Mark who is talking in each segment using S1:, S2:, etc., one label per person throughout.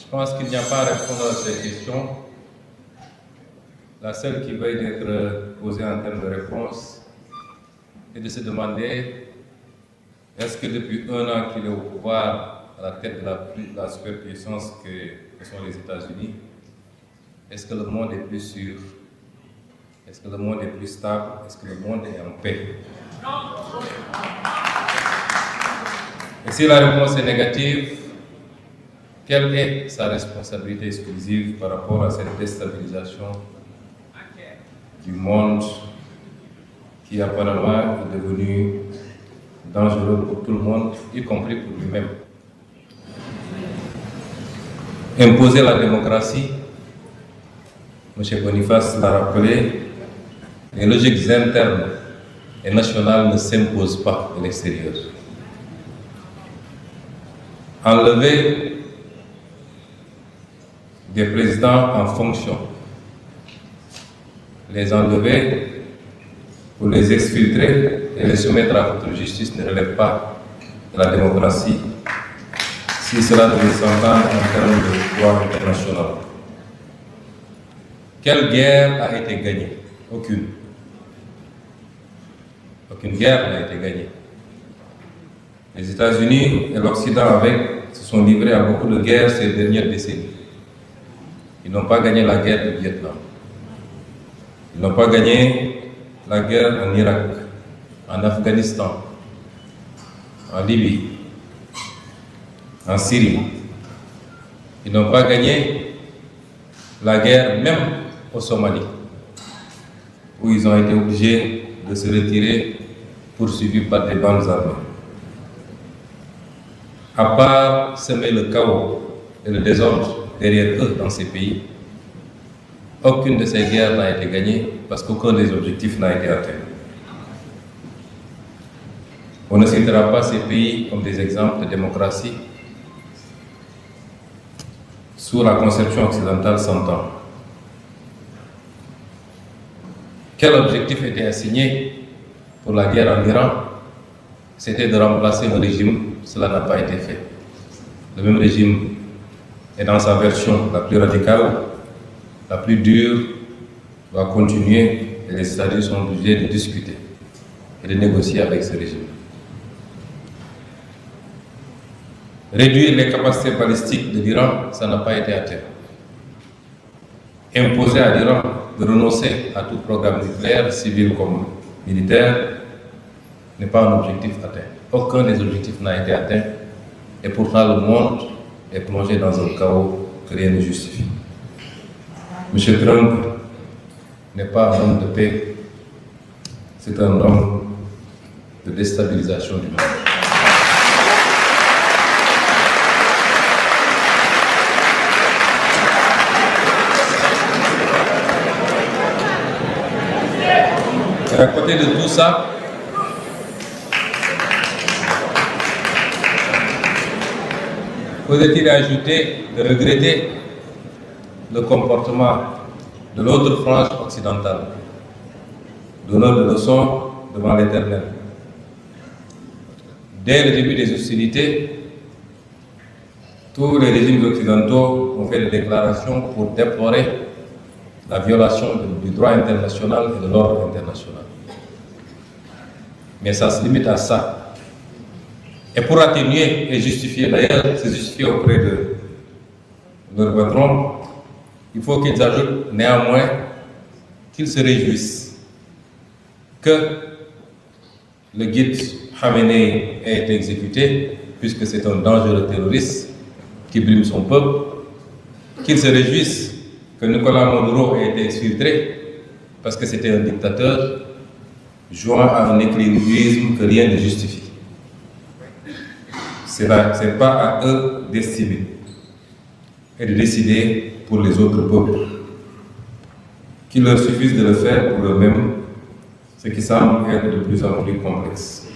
S1: Je pense qu'il n'y a pas à répondre à cette question. La seule qui va être posée en termes de réponse est de se demander est-ce que depuis un an qu'il est au pouvoir, à la tête de la superpuissance que sont les États-Unis, est-ce que le monde est plus sûr? Est-ce que le monde est plus stable? Est-ce que le monde est en paix? Et si la réponse est négative, quelle est sa responsabilité exclusive par rapport à cette déstabilisation du monde qui apparemment est devenu dangereux pour tout le monde, y compris pour lui-même? Imposer la démocratie, M. Boniface l'a rappelé, les logiques internes et nationales ne s'imposent pas de l'extérieur. Enlever des présidents en fonction, les enlever pour les exfiltrer et les soumettre à votre justice ne relève pas de la démocratie si cela devait s'entendre en termes de droit international. Quelle guerre a été gagnée? Aucune. Aucune guerre n'a été gagnée. Les États-Unis et l'Occident se sont livrés à beaucoup de guerres ces dernières décennies. Ils n'ont pas gagné la guerre du Vietnam. Ils n'ont pas gagné la guerre en Irak, en Afghanistan, en Libye, en Syrie. Ils n'ont pas gagné la guerre même au Somalie, où ils ont été obligés de se retirer poursuivis par des bandes armées. À part semer le chaos et le désordre derrière eux dans ces pays, aucune de ces guerres n'a été gagnée parce qu'aucun des objectifs n'a été atteint. On ne citera pas ces pays comme des exemples de démocratie sous la conception occidentale s'entend. Quel objectif était assigné pour la guerre en Iran? C'était de remplacer le régime. Cela n'a pas été fait. Le même régime est dans sa version la plus radicale, la plus dure, va continuer et les États-Unis sont obligés de discuter et de négocier avec ce régime. Réduire les capacités balistiques de l'Iran, ça n'a pas été atteint. Imposer à l'Iran de renoncer à tout programme nucléaire, civil comme militaire, n'est pas un objectif atteint. Aucun des objectifs n'a été atteint et pourtant le monde est plongé dans un chaos que rien ne justifie. M. Trump n'est pas un homme de paix, c'est un homme de déstabilisation du monde. Et à côté de tout ça, faudrait-il ajouter de regretter le comportement de l'autre frange occidentale, donnant des leçons devant l'Éternel. Dès le début des hostilités, tous les régimes occidentaux ont fait des déclarations pour déplorer la violation du droit international et de l'ordre international. Mais ça se limite à ça. Et pour atténuer et justifier, d'ailleurs, se justifier auprès de leur patron, il faut qu'ils ajoutent néanmoins qu'ils se réjouissent que le guide Khamenei ait été exécuté, puisque c'est un dangereux terroriste qui brime son peuple, qu'ils se réjouissent que Nicolas Maduro ait été exfiltré, parce que c'était un dictateur, jouant à un équilibrisme que rien ne justifie. Ce n'est pas à eux d'estimer et de décider pour les autres peuples. Qu'il leur suffise de le faire pour eux-mêmes, ce qui semble être de plus en plus complexe.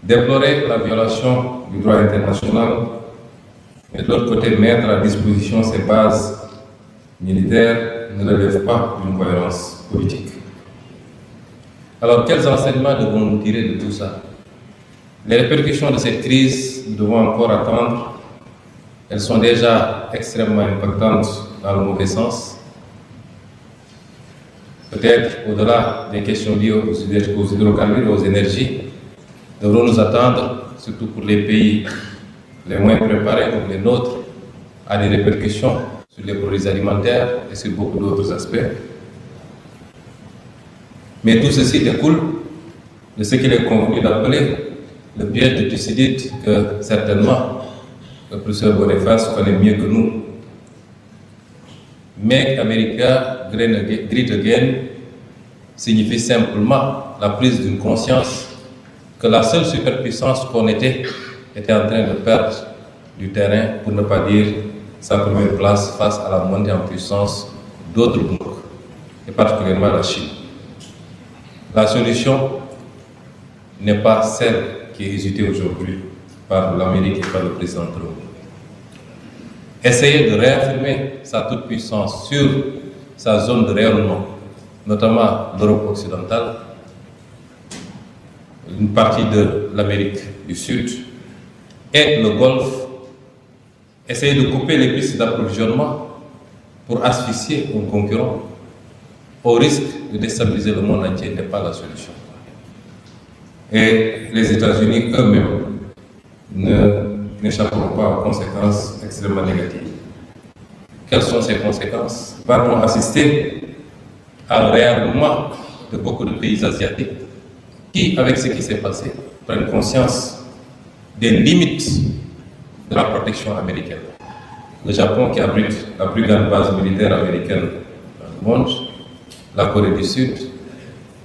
S1: Déplorer la violation du droit international et de l'autre côté mettre à disposition ces bases militaires ne relève pas d'une cohérence politique. Alors, quels enseignements devons-nous tirer de tout ça? Les répercussions de cette crise, nous devons encore attendre. Elles sont déjà extrêmement impactantes dans le mauvais sens. Peut-être au-delà des questions liées aux hydrocarbures et aux énergies, devrons nous attendre, surtout pour les pays les moins préparés comme les nôtres, à des répercussions sur les produits alimentaires et sur beaucoup d'autres aspects. Mais tout ceci découle de ce qu'il est convenu d'appeler le piège de Thucydide, que certainement le professeur Boniface connaît mieux que nous. Make America Great Again signifie simplement la prise d'une conscience que la seule superpuissance qu'on était en train de perdre du terrain, pour ne pas dire sa première place face à la montée en puissance d'autres blocs, et particulièrement la Chine. La solution n'est pas celle qui est hésitée aujourd'hui par l'Amérique et par le président Trump. Essayer de réaffirmer sa toute-puissance sur sa zone de rayonnement, notamment l'Europe occidentale, une partie de l'Amérique du Sud et le Golfe, essayer de couper les pistes d'approvisionnement pour asphyxier un concurrent au risque de déstabiliser le monde entier n'est pas la solution. Et les États-Unis eux-mêmes n'échapperont pas aux conséquences extrêmement négatives. Quelles sont ces conséquences? Va-t-on assister à un réarmement de beaucoup de pays asiatiques qui, avec ce qui s'est passé, prennent conscience des limites de la protection américaine? Le Japon, qui abrite la plus grande base militaire américaine dans le monde, la Corée du Sud,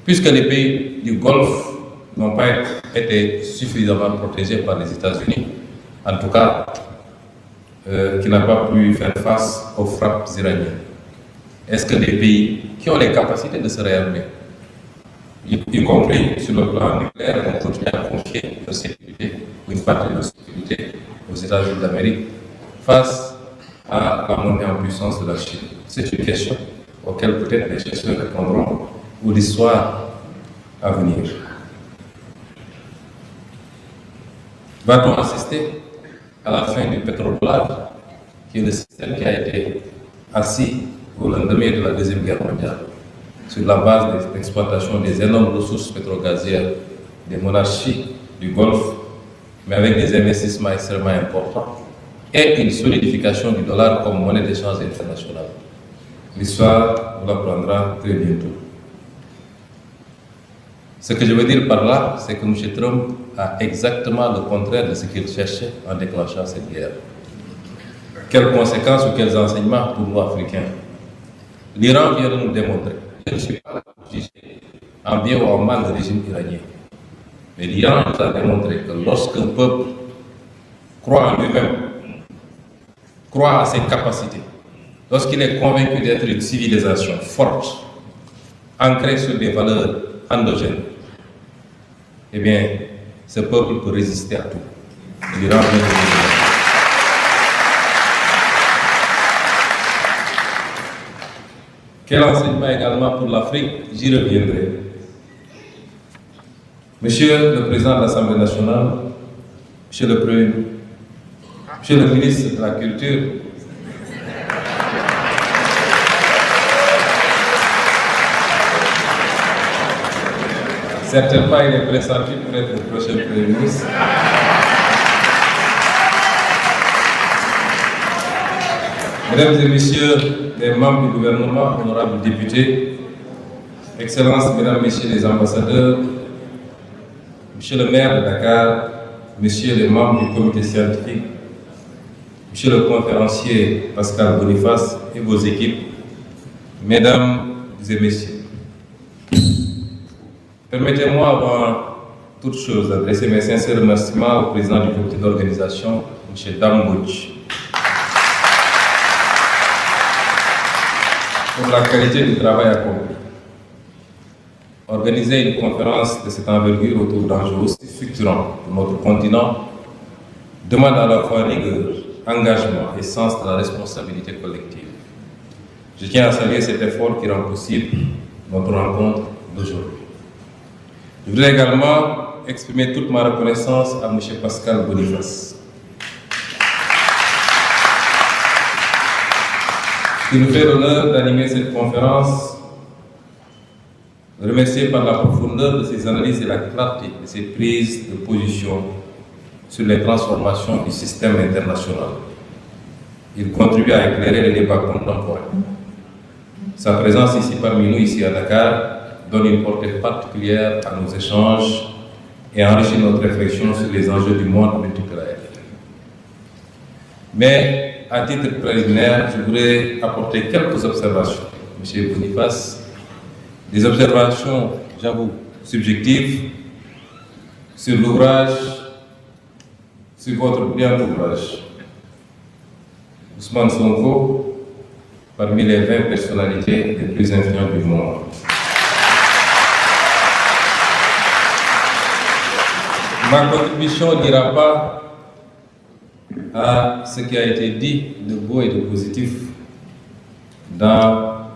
S1: puisque les pays du Golfe n'ont pas été suffisamment protégés par les États-Unis, en tout cas, qui n'ont pas pu faire face aux frappes iraniennes. Est-ce que des pays qui ont les capacités de se réarmer, y compris sur le plan nucléaire, vont continuer à confier leur sécurité, ou une partie de leur sécurité, aux États-Unis d'Amérique, face à la montée en puissance de la Chine? C'est une question auxquelles peut-être les chercheurs répondront, ou l'histoire à venir. Va-t-on assister à la fin du pétrodollar, qui est le système qui a été assis au lendemain de la Deuxième Guerre mondiale, sur la base de l'exploitation des énormes ressources pétrogazières des monarchies du Golfe, mais avec des investissements extrêmement importants, et une solidification du dollar comme monnaie d'échange internationale? L'histoire nous l'apprendra très bientôt. Ce que je veux dire par là, c'est que M. Trump a exactement le contraire de ce qu'il cherchait en déclenchant cette guerre. Quelles conséquences ou quels enseignements pour nous Africains? L'Iran vient de nous démontrer, je ne suis pas là pour juger en bien ou en mal le régime iranien, mais l'Iran nous a démontré que lorsqu'un peuple croit en lui-même, croit à ses capacités, lorsqu'il est convaincu d'être une civilisation forte, ancrée sur des valeurs endogènes, eh bien, ce peuple peut résister à tout. L'Iran vient de le démontrer. Quel enseignement également pour l'Afrique? J'y reviendrai. Monsieur le Président de l'Assemblée nationale, Monsieur le Premier ministre, Monsieur le ministre de la Culture, certainement il est pressenti pour être le prochain Premier ministre. Mesdames et Messieurs les membres du gouvernement, honorables députés, Excellences, Mesdames, Messieurs les ambassadeurs, Monsieur le maire de Dakar, Messieurs les membres du comité scientifique, Monsieur le conférencier Pascal Boniface et vos équipes, Mesdames et Messieurs, permettez-moi avant toute chose d'adresser mes sincères remerciements au président du comité d'organisation, M. Dambouch, pour la qualité du travail accompli. Organiser une conférence de cette envergure autour d'enjeux aussi structurants pour notre continent demande à la fois rigueur, engagement et sens de la responsabilité collective. Je tiens à saluer cet effort qui rend possible notre rencontre d'aujourd'hui. Je voudrais également exprimer toute ma reconnaissance à M. Pascal Boniface, qui nous fait l'honneur d'animer cette conférence, remercié par la profondeur de ses analyses et la clarté de ses prises de position sur les transformations du système international. Il contribue à éclairer les débats contemporains. Sa présence ici parmi nous, ici à Dakar, donne une portée particulière à nos échanges et enrichit notre réflexion sur les enjeux du monde multipolaire. Mais, à titre préliminaire, je voudrais apporter quelques observations. M. Boniface, des observations, j'avoue, subjectives sur l'ouvrage, sur votre brillant ouvrage. Ousmane Sonko, parmi les 20 personnalités les plus influentes du monde. Ma contribution n'ira pas à ce qui a été dit de beau et de positif dans